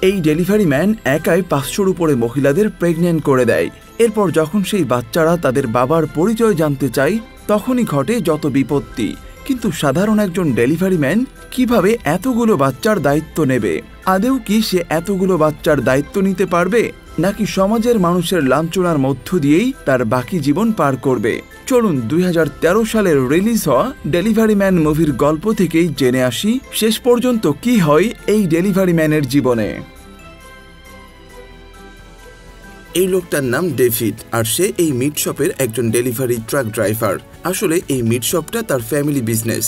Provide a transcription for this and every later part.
এই delivery man একাই 500-র উপরে মহিলাদের প্রেগন্যান্ট করে দেয়। এরপর যখন সেই বাচ্চারা তাদের বাবার পরিচয় জানতে চায় তখনই ঘটে যত বিপত্তি। কিন্তু সাধারণ একজন ডেলিভারি ম্যান কিভাবে এতগুলো বাচ্চার দায়িত্ব নেবে? আদৌ কি সে এতগুলো বাচ্চার দায়িত্ব নিতে পারবে, নাকি সমাজের মানুষের লাঞ্ছনার মধ্য দিয়েই তার বাকি জীবন পার করবে? চলুন 2013 সালের রিলিজ হওয়া ডেলিভারি ম্যান মুভির গল্প থেকেই জেনে আসি শেষ পর্যন্ত কি হয় এই ডেলিভারি ম্যানের জীবনে। এই লোকটার নাম ডেভিড, আর সে এই মিট শপের একজন ডেলিভারি ট্রাক ড্রাইভার। আসলে এই মিট শপটা তার ফ্যামিলি বিজনেস,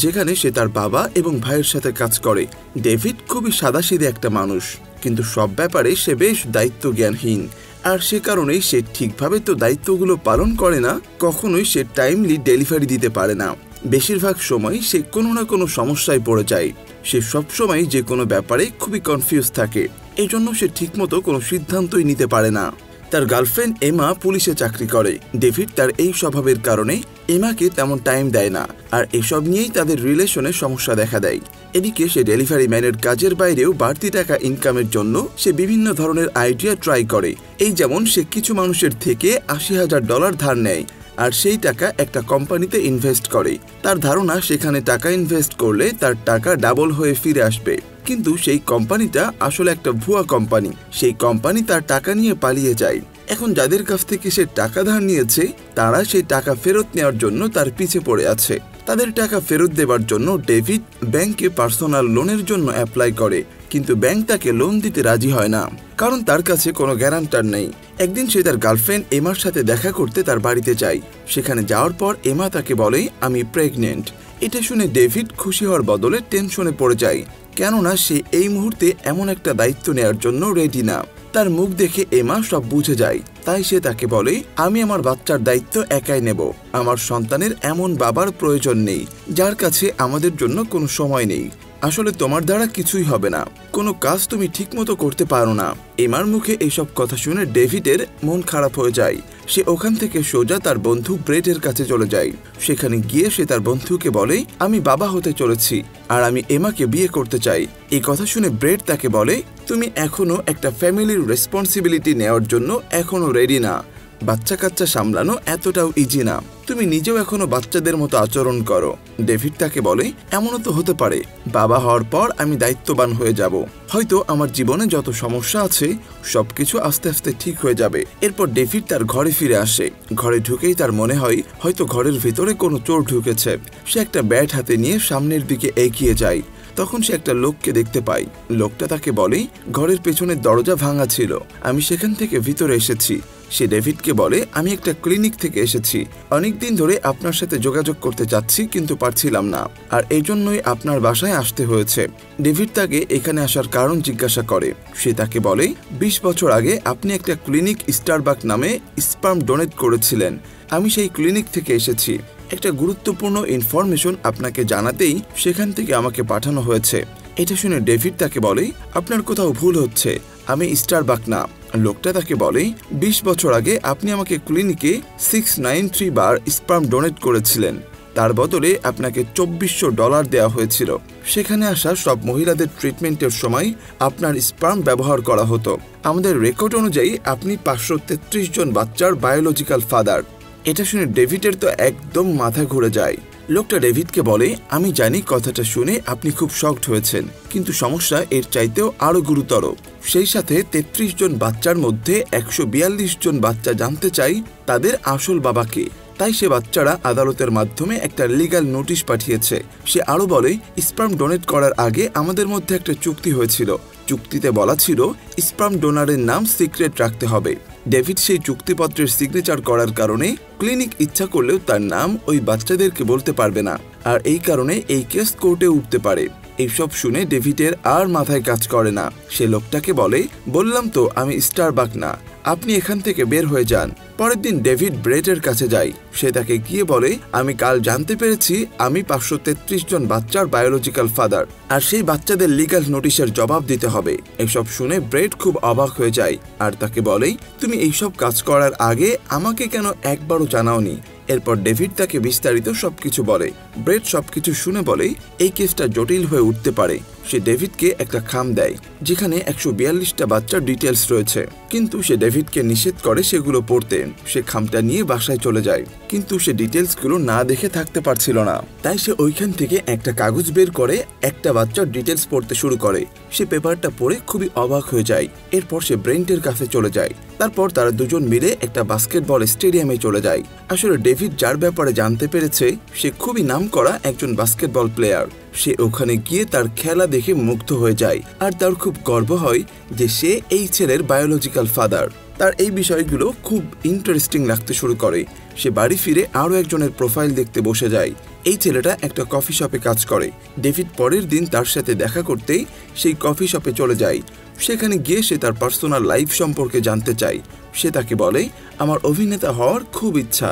যেখানে সে তার বাবা এবং ভাইয়ের সাথে কাজ করে। ডেভিড খুবই সাদাসিধে একটা মানুষ, কিন্তু সব ব্যাপারে সে বেশ দায়িত্ব জ্ঞানহীন, আর সে কারণেই সে ঠিকভাবে তো দায়িত্বগুলো পালন করে না। কখনোই সে টাইমলি ডেলিভারি দিতে পারে না। বেশিরভাগ সময় সে কোনো না কোনো সমস্যায় পড়ে যায়। সে সবসময় যে কোনো ব্যাপারে খুবই কনফিউজ থাকে, এই জন্য সে ঠিকমতো কোনো সিদ্ধান্তই নিতে পারে না। তার গার্লফ্রেন্ড এমা পুলিশে চাকরি করে। ডেভিড তার এই স্বভাবের কারণে এমাকে তেমন টাইম দেয় না, আর এসব নিয়েই তাদের রিলেশনে সমস্যা দেখা দেয়। এদিকে সে ডেলিভারি ম্যানের কাজের বাইরেও বাড়তি টাকা ইনকামের জন্য সে বিভিন্ন ধরনের আইডিয়া ট্রাই করে। এই যেমন সে কিছু মানুষের থেকে $80,000 ধার নেয়, আর সেই টাকা একটা কোম্পানিতে ইনভেস্ট করে। তার ধারণা সেখানে টাকা ইনভেস্ট করলে তার টাকা ডাবল হয়ে ফিরে আসবে, কিন্তু সেই কোম্পানিটা আসলে একটা ভুয়া কোম্পানি। সেই কোম্পানি তার টাকা নিয়ে পালিয়ে যায়। এখন যাদের কাছ থেকে সে টাকা ধার নিয়েছে তারা সেই টাকা ফেরত নেওয়ার জন্য তার পিছে পড়ে আছে। তাদের টাকা ফেরত দেবার জন্য ডেভিড ব্যাংকে পার্সোনাল লোনের জন্য অ্যাপ্লাই করে, কিন্তু ব্যাংক তাকে লোন দিতে রাজি হয় না, কারণ তার কাছে কোনো গ্যারান্টার নেই। একদিন সে তার গার্লফ্রেন্ড এমার সাথে দেখা করতে তার বাড়িতে যায়। সেখানে যাওয়ার পর এমা তাকে বলে, আমি প্রেগনেন্ট। এটা শুনে ডেভিড খুশি হওয়ার বদলে টেনশনে পড়ে যায়, কেননা সে এই মুহূর্তে এমন একটা দায়িত্ব নেওয়ার জন্য রেডি না। তার মুখ দেখে এমা সব বুঝে যায়, তাই সে তাকে বলে, আমি আমার বাচ্চার দায়িত্ব একাই নেব। আমার সন্তানের এমন বাবার প্রয়োজন নেই যার কাছে আমাদের জন্য কোনো সময় নেই। আসলে তোমার দ্বারা কিছুই হবে না, কোনো কাজ তুমি ঠিকমতো করতে পারো না। এমার মুখে এইসব কথা শুনে ডেভিডের মন খারাপ হয়ে যায়। সে ওখান থেকে সোজা তার বন্ধু ব্রেটের কাছে চলে যায়। সেখানে গিয়ে সে তার বন্ধুকে বলে, আমি বাবা হতে চলেছি আর আমি এমাকে বিয়ে করতে চাই। এই কথা শুনে ব্রেট তাকে বলে, তুমি এখনো একটা ফ্যামিলির রেসপন্সিবিলিটি নেওয়ার জন্য এখনো রেডি না। বাচ্চা কাচ্চা সামলানো এতটাও ইজি না, তুমি নিজেও এখনো বাচ্চাদের মতো আচরণ করো। ডেভিড তাকে বলে, এমনও তো হতে পারে বাবা হওয়ার পর আমি দায়িত্ববান হয়ে যাব, হয়তো আমার জীবনে যত সমস্যা আছে সবকিছু আস্তে আস্তে ঠিক হয়ে যাবে। এরপর ডেভিড তার ঘরে ফিরে আসে। ঘরে ঢুকেই তার মনে হয় হয়তো ঘরের ভিতরে কোনো চোর ঢুকেছে। সে একটা ব্যাট হাতে নিয়ে সামনের দিকে এগিয়ে যায়। তখন সে একটা লোককে দেখতে পায়। লোকটা তাকে বলে, ঘরের পেছনের দরজা ভাঙা ছিল, আমি সেখান থেকে ভিতরে এসেছি। সে ডেভিডকে বলে, আমি একটা ক্লিনিক থেকে এসেছি, অনেকদিন ধরে আপনার সাথে যোগাযোগ করতে চাচ্ছি কিন্তু পারছিলাম না, আর এই জন্যই আপনার বাসায় আসতে হয়েছে। ডেভিড তাকে এখানে আসার কারণ জিজ্ঞাসা করে। সে তাকে বলে, 20 বছর আগে আপনি একটা ক্লিনিক স্টারবাক নামে স্পার্ম ডোনেট করেছিলেন। আমি সেই ক্লিনিক থেকে এসেছি, একটা গুরুত্বপূর্ণ ইনফরমেশন আপনাকে জানাতেই সেখান থেকে আমাকে পাঠানো হয়েছে। এটা শুনে ডেভিড তাকে বলে, আপনার কোথাও ভুল হচ্ছে, আমি স্টারবাক না। লোকটা তাকে বলে, 20 বছর আগে আপনি আমাকে ক্লিনিকে 693 বার স্পার্ম ডোনেট করেছিলেন, তার বদলে আপনাকে $2400 দেওয়া হয়েছিল। সেখানে আসা সব মহিলাদের ট্রিটমেন্টের সময় আপনার স্পার্ম ব্যবহার করা হতো। আমাদের রেকর্ড অনুযায়ী আপনি 533 জন বাচ্চার বায়োলজিক্যাল ফাদার। এটা শুনে ডেভিডের তো একদম মাথা ঘুরে যায়। লোকটা ডেভিডকে বলে, আমি জানি কথাটা শুনে আপনি খুব শকড হয়েছেন, কিন্তু সমস্যা এর চাইতেও আরো গুরুতর। সেই সাথে 33 জন বাচ্চার মধ্যে 142 জন বাচ্চা জানতে চাই তাদের আসল বাবাকে। তাই সে বাচ্চারা আদালতের মাধ্যমে একটা লিগ্যাল নোটিশ পাঠিয়েছে। সে আরো বলে, স্পার্ম ডোনেট করার আগে আমাদের মধ্যে একটা চুক্তি হয়েছিল। চুক্তিতে বলা ছিল স্পার্ম ডোনারের নাম সিক্রেট রাখতে হবে। ডেভিড সেই চুক্তিপত্রের সিগনেচার করার কারণে ক্লিনিক ইচ্ছা করলেও তার নাম ওই বাচ্চাদেরকে বলতে পারবে না, আর এই কারণে এই কেস কোর্টে উঠতে পারে। এইসব শুনে ডেভিডের আর মাথায় কাজ করে না। সে লোকটাকে বলে, বললাম তো আমি স্টারবাক না, আপনি এখান থেকে বের হয়ে যান। পরের দিন ডেভিড ব্রেটের কাছে যায়। সে তাকে গিয়ে বলে, আমি কাল জানতে পেরেছি আমি 533 জন বাচ্চার বায়োলজিক্যাল ফাদার, আর সেই বাচ্চাদের লিগ্যাল নোটিশের জবাব দিতে হবে। এসব শুনে ব্রেট খুব অবাক হয়ে যায় আর তাকে বলে, তুমি এইসব কাজ করার আগে আমাকে কেন একবারও জানাওনি? এরপর ডেভিড তাকে বিস্তারিত সবকিছু বলে। ব্রেট সবকিছু শুনে বলে, এই কেসটা জটিল হয়ে উঠতে পারে, সে ডেভিডকে একটা খাম দেয় যেখানে 142টা বাচ্চার ডিটেলস রয়েছে, কিন্তু সে ডেভিডকে নিষেধ করে সেগুলো পড়তে। সে খামটা নিয়ে বাসায় চলে যায়, কিন্তু সে ডিটেলসগুলো না দেখে থাকতে পারছিল না, তাই সে ওইখান থেকে একটা কাগজ বের করে একটা বাচ্চার ডিটেলস পড়তে শুরু করে। সে পেপারটা পড়ে খুবই অবাক হয়ে যায়। এরপর সে ব্রেন্টের কাছে চলে যায়। তারপর তারা দুজন মিলে একটা বাস্কেটবল স্টেডিয়ামে চলে যায়। আসলে ডেভিড যার ব্যাপারে জানতে পেরেছে সে খুবই নামকরা একজন বাস্কেটবল প্লেয়ার। সে ওখানে গিয়ে তার খেলা দেখে মুগ্ধ হয়ে যায়, আর তার খুব গর্ব হয় যে সে এই ছেলের বায়োলজিক্যাল ফাদার। তার এই বিষয়গুলো খুব ইন্টারেস্টিং লাগতে শুরু করে। সে বাড়ি ফিরে আরও একজনের প্রোফাইল দেখতে বসে যায়। এই ছেলেটা একটা কফি শপে কাজ করে। ডেভিড পরের দিন তার সাথে দেখা করতেই সেই কফি শপে চলে যায়। সেখানে গিয়ে সে তার পার্সোনাল লাইফ সম্পর্কে জানতে চায়। সে তাকে বলে, আমার অভিনেতা হওয়ার খুব ইচ্ছা,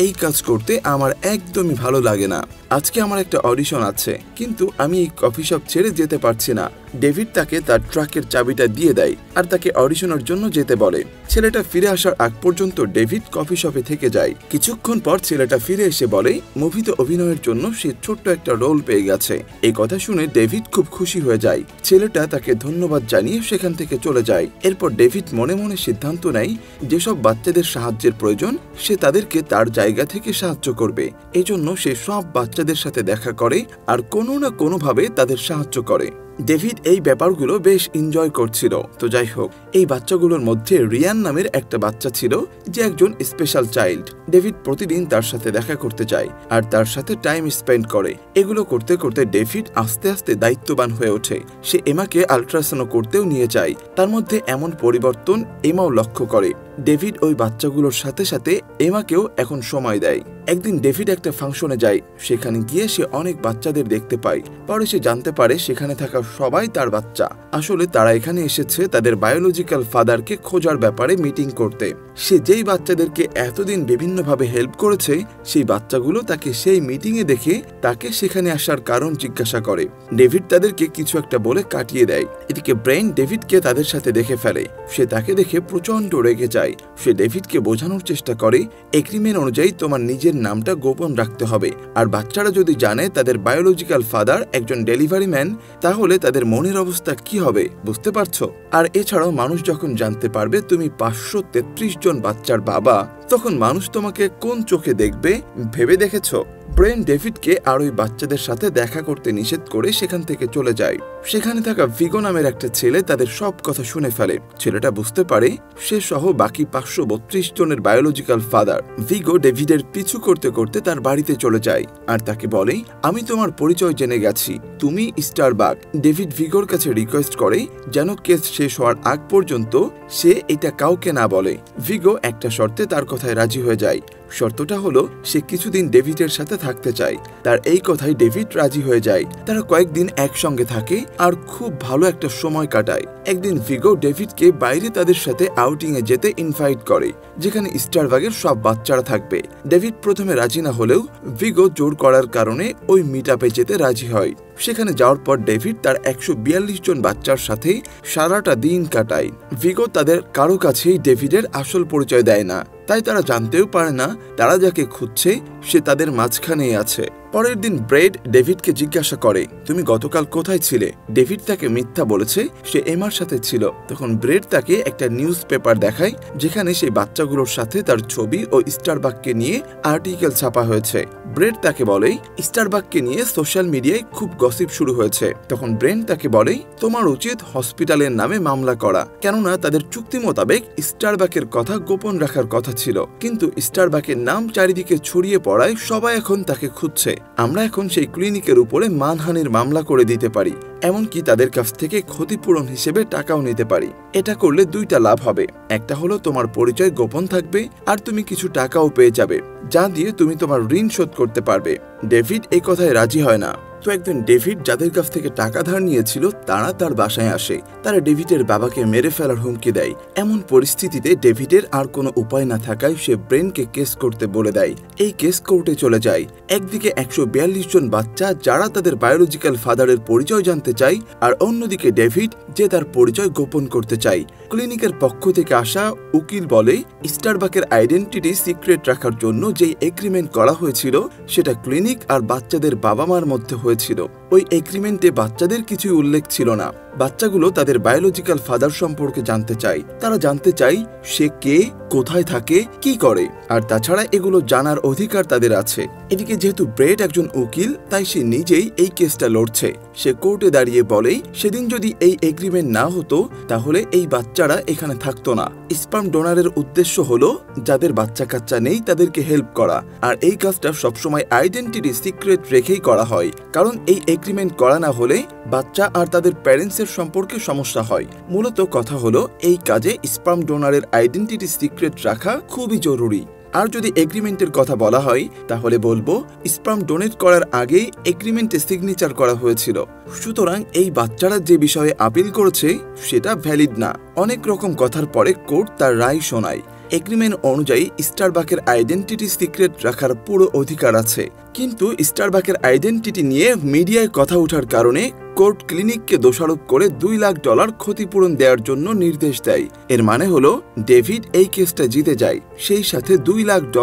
এই কাজ করতে আমার একদমই ভালো লাগে না। আজকে আমার একটা অডিশন আছে, কিন্তু আমি এই কফি শপ ছেড়ে যেতে পারছি না। ডেভিড তাকে তার ট্রাকের চাবিটা দিয়ে দেয় আর তাকে অডিশনের জন্য যেতে বলে। ছেলেটা ফিরে আসার আগ পর্যন্ত ডেভিড কফি শপে থেকে যায়। কিছুক্ষণ পর ছেলেটা ফিরে এসে বলে মুভিতে অভিনয়ের জন্য সে ছোট্ট একটা রোল পেয়ে গেছে। এই কথা শুনে ডেভিড খুব খুশি হয়ে যায়। ছেলেটা তাকে ধন্যবাদ জানিয়ে সেখান থেকে চলে যায়। এরপর ডেভিড মনে মনে সিদ্ধান্ত নেয় যেসব বাচ্চাদের সাহায্যের প্রয়োজন সে তাদেরকে তার জায়গা থেকে সাহায্য করবে। এজন্য সে সব বাচ্চাদের সাথে দেখা করে আর কোনো না কোনোভাবে তাদের সাহায্য করে। ডেভিড এই ব্যাপারগুলো বেশ এনজয় করছিল। তো যাই হোক, এই বাচ্চাগুলোর মধ্যে রিয়ান নামের একটা বাচ্চা ছিল যে একজন স্পেশাল চাইল্ড। ডেভিড প্রতিদিন তার সাথে দেখা করতে যায় আর তার সাথে টাইম স্পেন্ড করে। এগুলো করতে করতে ডেভিড আস্তে আস্তে দায়িত্ববান হয়ে ওঠে। সে এমাকে আল্ট্রাসাউন্ড করতেও নিয়ে যায়। তার মধ্যে এমন পরিবর্তন এমাও লক্ষ্য করে। ডেভিড ওই বাচ্চাগুলোর সাথে সাথে এমাকেও এখন সময় দেয়। একদিন ডেভিড একটা ফাংশনে যায়। সেখানে গিয়ে সে অনেক বাচ্চাদের দেখতে পায়। পরে সে জানতে পারে সেখানে থাকা সবাই তার বাচ্চা। আসলে তারা এখানে এসেছে তাদের বায়োলজিক্যাল ফাদারকে খোঁজার ব্যাপারে মিটিং করতে। সে যেই বাচ্চাদেরকে এতদিন বিভিন্নভাবে হেল্প করেছে সেই বাচ্চাগুলো তাকে সেই মিটিংয়ে দেখে তাকে সেখানে আসার কারণ জিজ্ঞাসা করে। ডেভিড তাদেরকে কিছু একটা বলে কাটিয়ে দেয়। এদিকে ব্রেন ডেভিডকে তাদের সাথে দেখে ফেলে। সে তাকে দেখে প্রচন্ড রেগে যায়। সে ডেভিডকে বোঝানোর চেষ্টা করে এগ্রিমেন্ট অনুযায়ী তোমার নিজের নামটা গোপন রাখতে হবে, আর বাচ্চারা যদি জানে তাদের বায়োলজিক্যাল ফাদার একজন ডেলিভারি ম্যান তাহলে তাদের মনের অবস্থা কি হবে বুঝতে পারছো। আর এছাড়াও মানুষ যখন জানতে পারবে তুমি 533 জন বাচ্চার বাবা, তখন মানুষ তোমাকে কোন চোখে দেখবে ভেবে দেখেছো? ব্রেন ডেভিডকে আর ওই বাচ্চাদের সাথে দেখা করতে নিষেধ করে সেখান থেকে চলে যায়। সেখানে থাকা ভিগো নামের একটা ছেলে তাদের সব কথা শুনে ফেলে। ছেলেটা বুঝতে পারে সে সহ বাকি 532 জনের বায়োলজিক্যাল ফাদার। ভিগো ডেভিডের পিছু করতে করতে তার বাড়িতে চলে যায় আর তাকে বলে আমি তোমার পরিচয় জেনে গেছি, তুমি স্টারবাক। ডেভিড ভিগোর কাছে রিকোয়েস্ট করে যেন কেস শেষ হওয়ার আগ পর্যন্ত সে এটা কাউকে না বলে। ভিগো একটা শর্তে তার কথায় রাজি হয়ে যায়। শর্তটা হলো সে কিছুদিন ডেভিডের সাথে থাকতে চায়। তার এই কথায় ডেভিড রাজি হয়ে যায়। তারা কয়েকদিন একসঙ্গে থাকে আর খুব ভালো একটা সময় কাটায়। একদিন ভিগো ডেভিডকে বাইরে তাদের সাথে আউটিং এ যেতে ইনভাইট করে, যেখানে স্টারবাগের সব বাচ্চারা থাকবে। ডেভিড প্রথমে রাজি না হলেও ভিগো জোর করার কারণে ওই মিট আপে যেতে রাজি হয়। সেখানে যাওয়ার পর ডেভিড তার 142 জন বাচ্চার সাথে সারাটা দিন কাটায়। ভিগো তাদের কারো কাছেই ডেভিডের আসল পরিচয় দেয় না, তাই তারা জানতেও পারে না তারা যাকে খুঁজছে সে তাদের মাঝখানেই আছে। পরের দিন ব্রেড ডেভিডকে জিজ্ঞাসা করে তুমি গতকাল কোথায় ছিলে? ডেভিড তাকে মিথ্যা বলেছে সে এমার সাথে ছিল। তখন ব্রেড তাকে একটা নিউজ পেপার দেখায় যেখানে সেই বাচ্চাগুলোর সাথে তার ছবি ও স্টারবাককে নিয়ে আর্টিকেল ছাপা হয়েছে। ব্রেড তাকে বলে স্টারবাককে নিয়ে সোশ্যাল মিডিয়ায় খুব গসিপ শুরু হয়েছে। তখন ব্রেন তাকে বলে তোমার উচিত হসপিটালের নামে মামলা করা, কেননা তাদের চুক্তি মোতাবেক স্টারবাকের কথা গোপন রাখার কথা ছিল, কিন্তু স্টারবাকের নাম চারিদিকে ছড়িয়ে পড়ায় সবাই এখন তাকে খুঁজছে। আমরা এখন সেই ক্লিনিকের উপরে মানহানির মামলা করে দিতে পারি, এমনকি তাদের কাছ থেকে ক্ষতিপূরণ হিসেবে টাকাও নিতে পারি। এটা করলে দুইটা লাভ হবে, একটা হলো তোমার পরিচয় গোপন থাকবে আর তুমি কিছু টাকাও পেয়ে যাবে, যা দিয়ে তুমি তোমার ঋণ শোধ করতে পারবে। ডেভিড এই কথায় রাজি হয় না। তো একদিন ডেভিড যাদের কাছ থেকে টাকা ধার নিয়েছিল তারা তার বাসায় আসে। তারা ডেভিডের বাবাকে মেরে ফেলার হুমকি দেয়। এমন পরিস্থিতিতে ডেভিডের আর কোনো উপায় না থাকায় সে ব্রেনকে কেস করতে বলে দেয়। এই কেস কোর্টে চলে যায়। একদিকে 142 জন বাচ্চা যারা তাদের বায়োলজিক্যাল ফাদারের পরিচয় জানতে চায়, আর অন্যদিকে ডেভিড যে তার পরিচয় গোপন করতে চায়। ক্লিনিকের পক্ষ থেকে আসা উকিল বলে স্টারবাকের আইডেন্টিটি সিক্রেট রাখার জন্য যেই এগ্রিমেন্ট করা হয়েছিল সেটা ক্লিনিক আর বাচ্চাদের বাবা মার মধ্যে হয়েছিল। ওই এগ্রিমেন্টে বাচ্চাদের কিছুই উল্লেখ ছিল না। বাচ্চাগুলো তাদের বায়োলজিক্যাল ফাদার সম্পর্কে জানতে চায়। তারা জানতে চায় সে কে, কোথায় থাকে, কি করে, আর তাছাড়া এগুলো জানার অধিকার তাদের আছে। এদিকে যেহেতু ব্রেট একজন উকিল, তাই সে নিজেই এই কেসটা লড়ছে। সে কোর্টে দাঁড়িয়ে বলে সেদিন যদি এই এগ্রিমেন্ট না হতো তাহলে এই বাচ্চারা এখানে থাকতো না। স্পার্ম ডোনারের উদ্দেশ্য হলো যাদের বাচ্চা কাচ্চা নেই তাদেরকে হেল্প করা, আর এই কাজটা সবসময় আইডেন্টিটি সিক্রেট রেখেই করা হয়, কারণ এই এগ্রিমেন্ট করা না হলে বাচ্চা আর তাদের প্যারেন্টসের সম্পর্কে সমস্যা হয়। মূলত কথা হলো এই কাজে স্পার্ম ডোনারের আইডেন্টিটি সিক্রেট রাখা খুবই জরুরি। আর যদি এগ্রিমেন্টের কথা বলা হয় তাহলে বলবো স্পার্ম ডোনেট করার আগেই এগ্রিমেন্টে সিগনেচার করা হয়েছিল। সুতরাং এই বাচ্চারা যে বিষয়ে আপিল করেছে সেটা ভ্যালিড না। অনেক রকম কথার পরে কোর্ট তার রায় শোনায়। এগ্রিমেন্ট অনুযায়ী স্টারবাকের আইডেন্টিটি সিক্রেট রাখার পুরো অধিকার আছে, কিন্তু স্টারবাকের আইডেন্টিটি নিয়ে মিডিয়ায় কথা ওঠার কারণে কোর্ট ক্লিনিককে দোষারোপ করে $2 লাখ ক্ষতিপূরণ দেওয়ার জন্য নির্দেশ দেয়। এর মানে হলো ডেভিড এই কেসটা জিতে যায়, সেই সাথে $2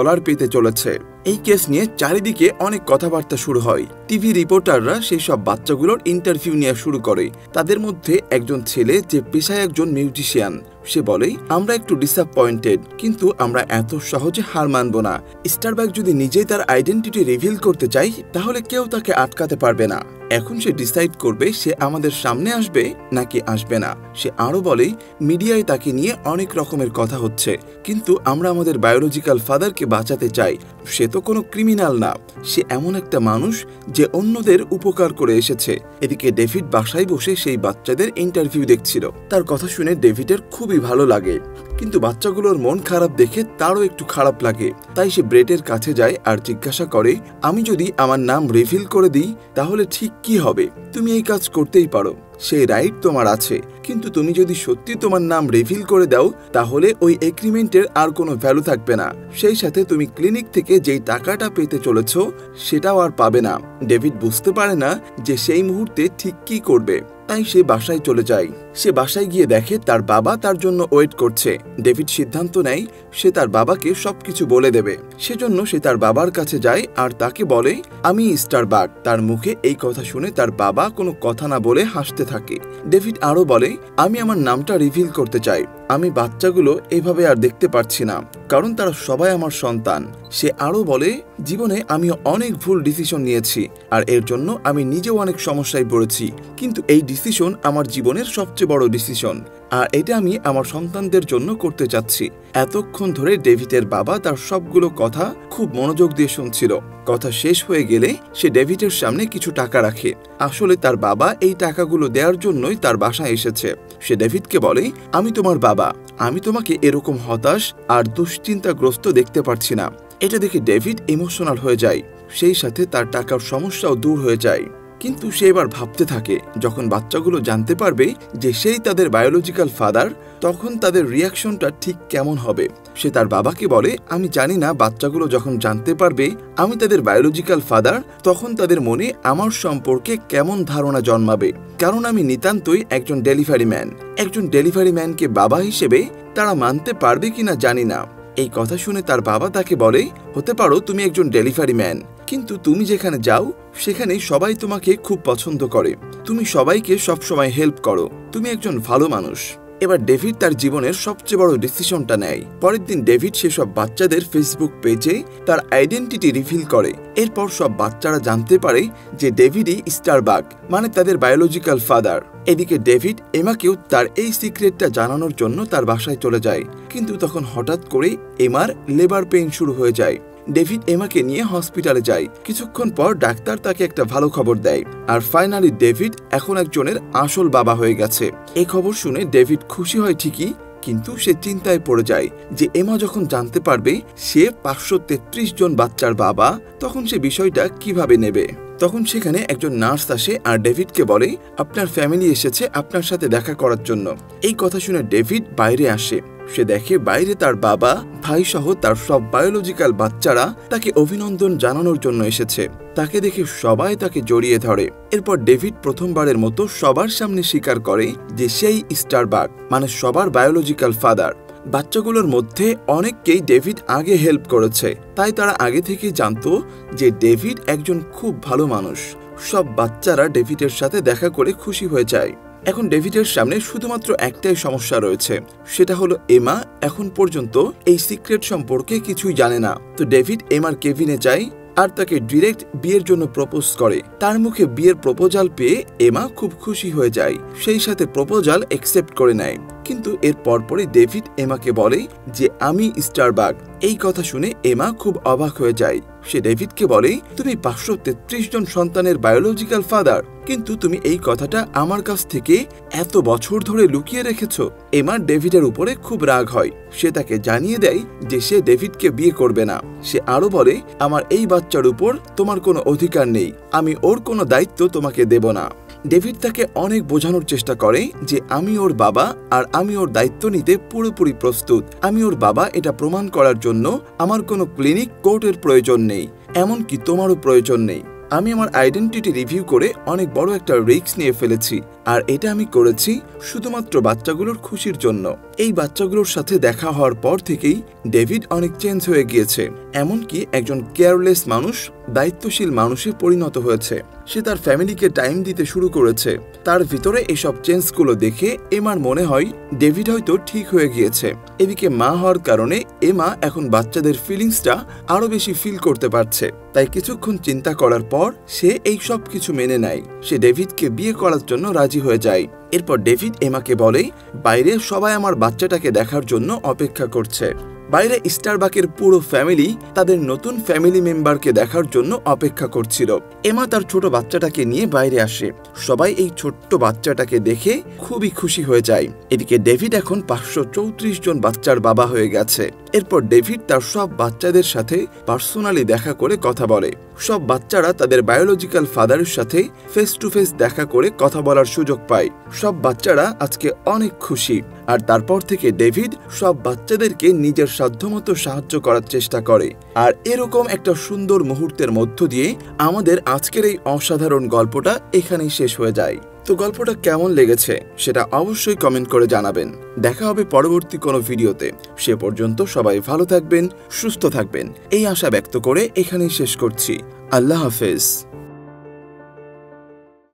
লাখ পেতে চলেছে। এই কেস নিয়ে চারিদিকে অনেক কথাবার্তা শুরু হয়। টিভি রিপোর্টাররা সেই সব বাচ্চাগুলোর ইন্টারভিউ নেওয়া শুরু করে। তাদের মধ্যে একজন ছেলে যে পেশায় একজন মিউজিশিয়ান, সে বলে আমরা একটু ডিসঅ্যাপয়েন্টেড, কিন্তু আমরা এত সহজে হার মানব না। স্টারবাক যদি নিজেই তার আইডেন্টিটি রিভিল করতে চায় তাহলে কেউ তাকে আটকাতে পারবে না। এখন সে ডিসাইড করবে সে আমাদের সামনে আসবে নাকি আসবে না। সে আরো বলে মিডিয়ায় তাকে নিয়ে অনেক রকমের কথা হচ্ছে, কিন্তু আমরা আমাদের বায়োলজিক্যাল ফাদারকে বাঁচাতে চাই। সে তো কোনো ক্রিমিনাল না, সে এমন একটা মানুষ যে অন্যদের উপকার করে এসেছে। এদিকে ডেভিড বাসায় বসে সেই বাচ্চাদের ইন্টারভিউ দেখছিল। তার কথা শুনে ডেভিডের খুবই ভালো লাগে, কিন্তু বাচ্চাগুলোর মন খারাপ দেখে তারও একটু খারাপ লাগে। তাই সে ব্রেটের কাছে যায় আর জিজ্ঞাসা করে আমি যদি আমার নাম রিভিল করে দিই তাহলে ঠিক কি হবে? তুমি এই কাজ করতেই পারো, সেই রাইট তোমার আছে, কিন্তু তুমি যদি সত্যি তোমার নাম রিভিল করে দাও তাহলে ওই এগ্রিমেন্টের আর কোনো ভ্যালু থাকবে না। সেই সাথে তুমি ক্লিনিক থেকে যেই টাকাটা পেতে চলেছ সেটাও আর পাবে না। ডেভিড বুঝতে পারে না যে সেই মুহূর্তে ঠিক কি করবে, তাই সে বাসায় চলে যায়। সে বাসায় গিয়ে দেখে তার বাবা তার জন্য ওয়েট করছে। ডেভিড সিদ্ধান্ত নেয় সে তার বাবাকে সবকিছু বলে দেবে। সেজন্য সে তার বাবার কাছে যায় আর তাকে বলে আমি স্টারবাক। তার মুখে এই কথা শুনে তার বাবা কোনো কথা না বলে হাসতে থাকে। ডেভিড আরো বলে আমি আমার নামটা রিভিল করতে চাই। আমি বাচ্চাগুলো এভাবে আর দেখতে পারছি না, কারণ তারা সবাই আমার সন্তান। সে আরো বলে জীবনে আমি অনেক ভুল ডিসিশন নিয়েছি আর এর জন্য আমি নিজেও অনেক সমস্যায় পড়েছি, কিন্তু এই ডিসিশন আমার জীবনের সবচেয়ে বড় ডিসিশন, আর এটা আমি আমার সন্তানদের জন্য করতে চাচ্ছি। এতক্ষণ ধরে ডেভিডের বাবা তার সবগুলো কথা খুব মনোযোগ দিয়ে শুনছিল। কথা শেষ হয়ে গেলে সে ডেভিডের সামনে কিছু টাকা রাখে। আসলে তার বাবা এই টাকাগুলো দেওয়ার জন্যই তার বাসায় এসেছে। সে ডেভিডকে বলে আমি তোমার বাবা, আমি তোমাকে এরকম হতাশ আর দুশ্চিন্তাগ্রস্ত দেখতে পারছি না। এটা দেখে ডেভিড ইমোশনাল হয়ে যায়, সেই সাথে তার টাকার সমস্যাও দূর হয়ে যায়। কিন্তু সে এবার ভাবতে থাকে যখন বাচ্চাগুলো জানতে পারবে যে সেই তাদের বায়োলজিক্যাল ফাদার, তখন তাদের রিয়াকশনটা ঠিক কেমন হবে। সে তার বাবাকে বলে আমি জানি না বাচ্চাগুলো যখন জানতে পারবে আমি তাদের বায়োলজিক্যাল ফাদার তখন তাদের মনে আমার সম্পর্কে কেমন ধারণা জন্মাবে, কারণ আমি নিতান্তই একজন ডেলিভারি ম্যান। একজন ডেলিভারি ম্যানকে বাবা হিসেবে তারা মানতে পারবে কিনা জানি না। এই কথা শুনে তার বাবা তাকে বলে হতে পারো তুমি একজন ডেলিভারি ম্যান, কিন্তু তুমি যেখানে যাও সেখানে সবাই তোমাকে খুব পছন্দ করে, তুমি সবাইকে সবসময় হেল্প করো, তুমি একজন ভালো মানুষ। এবার ডেভিড তার জীবনের সবচেয়ে বড় ডিসিশনটা নেয়। পরের দিন ডেভিড সেসব বাচ্চাদের ফেসবুক পেজে তার আইডেন্টিটি রিভিল করে। এরপর সব বাচ্চারা জানতে পারে যে ডেভিডই স্টারবাক, মানে তাদের বায়োলজিক্যাল ফাদার। এদিকে ডেভিড এমাকেও তার এই সিক্রেটটা জানানোর জন্য তার বাসায় চলে যায়, কিন্তু তখন হঠাৎ করে এমার লেবার পেইন শুরু হয়ে যায়। ডেভিড এমাকে নিয়ে হসপিটালে যায়। কিছুক্ষণ পর ডাক্তার তাকে একটা ভালো খবর দেয়, আর ফাইনালি ডেভিড এখন একজনের আসল বাবা হয়ে গেছে। এই খবর শুনে ডেভিড খুশি হয় ঠিকই, কিন্তু সে চিন্তায় পড়ে যায় যে এমা যখন জানতে পারবে সে 533 জন বাচ্চার বাবা, তখন সে বিষয়টা কিভাবে নেবে। তখন সেখানে একজন নার্স আসে আর ডেভিডকে বলে আপনার ফ্যামিলি এসেছে আপনার সাথে দেখা করার জন্য। এই কথা শুনে ডেভিড বাইরে আসে। সে দেখে বাইরে তার বাবা, ভাই সহ তার সব বায়োলজিক্যাল বাচ্চারা তাকে অভিনন্দন জানানোর জন্য এসেছে। তাকে দেখে সবাই তাকে জড়িয়ে ধরে। এরপর ডেভিড প্রথমবারের মতো সবার সামনে স্বীকার করে যে সেই স্টারবাক, মানে সবার বায়োলজিক্যাল ফাদার। বাচ্চাগুলোর মধ্যে অনেককেই ডেভিড আগে হেল্প করেছে, তাই তারা আগে থেকেই জানতো যে ডেভিড একজন খুব ভালো মানুষ। সব বাচ্চারা ডেভিডের সাথে দেখা করে খুশি হয়ে যায়। এখন ডেভিডের সামনে শুধুমাত্র একটাই সমস্যা রয়েছে, সেটা হলো এমা এখন পর্যন্ত এই সিক্রেট সম্পর্কে কিছুই জানে না। তো ডেভিড এমার কেবিনে যায় আর তাকে ডিরেক্ট বিয়ের জন্য প্রপোজ করে। তার মুখে বিয়ের প্রপোজাল পেয়ে এমা খুব খুশি হয়ে যায়, সেই সাথে প্রপোজাল অ্যাকসেপ্ট করে নেয়। কিন্তু এর পরপরই ডেভিড এমাকে বলে যে আমি স্টারবাগ। এই কথা শুনে এমা খুব অবাক হয়ে যায়। সে ডেভিডকে বলে, তুমি 533 জন সন্তানের বায়োলজিক্যাল ফাদার, কিন্তু তুমি এই কথাটা আমার কাছ থেকে এত বছর ধরে লুকিয়ে রেখেছো। এমার ডেভিডের উপরে খুব রাগ হয়। সে তাকে জানিয়ে দেয় যে সে ডেভিডকে বিয়ে করবে না। সে আরো বলে, আমার এই বাচ্চার উপর তোমার কোনো অধিকার নেই, আমি ওর কোনো দায়িত্ব তোমাকে দেব না। ডেভিড তাকে অনেক বোঝানোর চেষ্টা করে যে আমি ওর বাবা আর আমি ওর দায়িত্ব নিতে পুরোপুরি প্রস্তুত। আমি ওর বাবা এটা প্রমাণ করার জন্য আমার কোনো ক্লিনিক কোর্টের প্রয়োজন নেই, এমনকি তোমারও প্রয়োজন নেই। আমি আমার আইডেন্টিটি রিভিউ করে অনেক বড় একটা রিস্ক নিয়ে ফেলেছি, আর এটা আমি করেছি শুধুমাত্র বাচ্চাগুলোর খুশির জন্য। এই বাচ্চাগুলোর সাথে দেখা হওয়ার পর থেকেই ডেভিড অনেক চেঞ্জ হয়ে গিয়েছে, এমনকি একজন কেয়ারলেস মানুষ দায়িত্বশীল মানুষে পরিণত হয়েছে। সে তার ফ্যামিলিকে টাইম দিতে শুরু করেছে। তার ভিতরে এসব চেঞ্জগুলো দেখে এমার মনে হয় ডেভিড হয়তো ঠিক হয়ে গিয়েছে। এদিকে মা হওয়ার কারণে এমা এখন বাচ্চাদের ফিলিংসটা আরো বেশি ফিল করতে পারছে। তাই কিছুক্ষণ চিন্তা করার পর সে এই সব কিছু মেনে নেয়। সে ডেভিডকে বিয়ে করার জন্য রাজি হয়ে যায়। এরপর ডেভিড এমাকে বলে, বাইরে সবাই আমার বাচ্চাটাকে দেখার জন্য অপেক্ষা করছে। বাইরে স্টারবাকের পুরো ফ্যামিলি তাদের নতুন ফ্যামিলি মেম্বারকে দেখার জন্য অপেক্ষা করছিল। এমা তার ছোট বাচ্চাটাকে নিয়ে বাইরে আসে। সবাই এই ছোট্ট বাচ্চাটাকে দেখে খুবই খুশি হয়ে যায়। এদিকে ডেভিড এখন 534 জন বাচ্চার বাবা হয়ে গেছে। এরপর ডেভিড তার সব বাচ্চাদের সাথে পার্সোনালি দেখা করে কথা বলে। সব বাচ্চারা তাদের বায়োলজিক্যাল ফাদারের সাথে ফেস টু ফেস দেখা করে কথা বলার সুযোগ পায়। সব বাচ্চারা আজকে অনেক খুশি। আর তারপর থেকে ডেভিড সব বাচ্চাদেরকে নিজের সাধ্যমতো সাহায্য করার চেষ্টা করে। আর এরকম একটা সুন্দর মুহূর্তের মধ্য দিয়ে আমাদের আজকের এই অসাধারণ গল্পটা এখানেই শেষ হয়ে যায়। তো গল্পটা কেমন লেগেছে সেটা অবশ্যই কমেন্ট করে জানাবেন। দেখা হবে পরবর্তী কোনো ভিডিওতে। সে পর্যন্ত সবাই ভালো থাকবেন, সুস্থ থাকবেন, এই আশা ব্যক্ত করে এখানেই শেষ করছি। আল্লাহ হাফেজ।